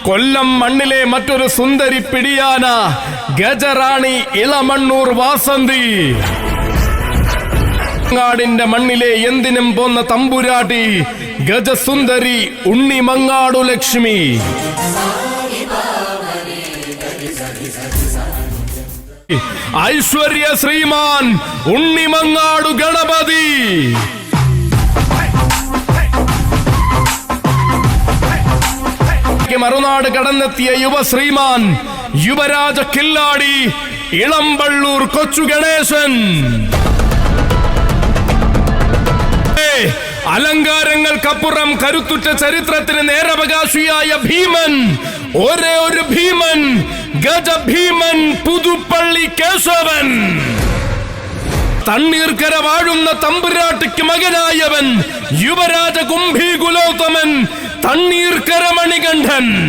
കൊല്ലം മണ്ണിലെ മറ്റൊരു സുന്ദരി പിടിയാന ഗജറാണി ഇളമണ്ണൂർ വാസന്തി. മങ്ങാടിന്റെ മണ്ണിലെ എന്തിനും പോന്ന തമ്പുരാട്ടി ഗജസുന്ദരി ഉണ്ണിമങ്ങാടു ലക്ഷ്മി. ഐശ്വര്യ ശ്രീമാൻ ഉണ്ണിമങ്ങാടു ഗണപതി. മറുനാട് കടന്നെത്തിയ യുവശ്രീമാൻ യുവരാജ കില്ലാടി ഇളമ്പള്ളൂർ കൊച്ചു ഗണേശൻ. അലങ്കാരങ്ങൾക്കപ്പുറം കരുത്തുറ്റ ചരിത്രത്തിന് നേരവകാശിയായ ഭീമൻ, ഒരേ ഒരു ഭീമൻ, ഗജഭീമൻ പുതുപ്പള്ളി കേശവൻ. തണ്ണീർക്കര വാഴുന്ന തമ്പുരാട്ടിക്ക് മകനായവൻ യുവരാജ കുംഭീകുലോത്തമൻ തണ്ണീർക്കര മണികണ്ഠൻ.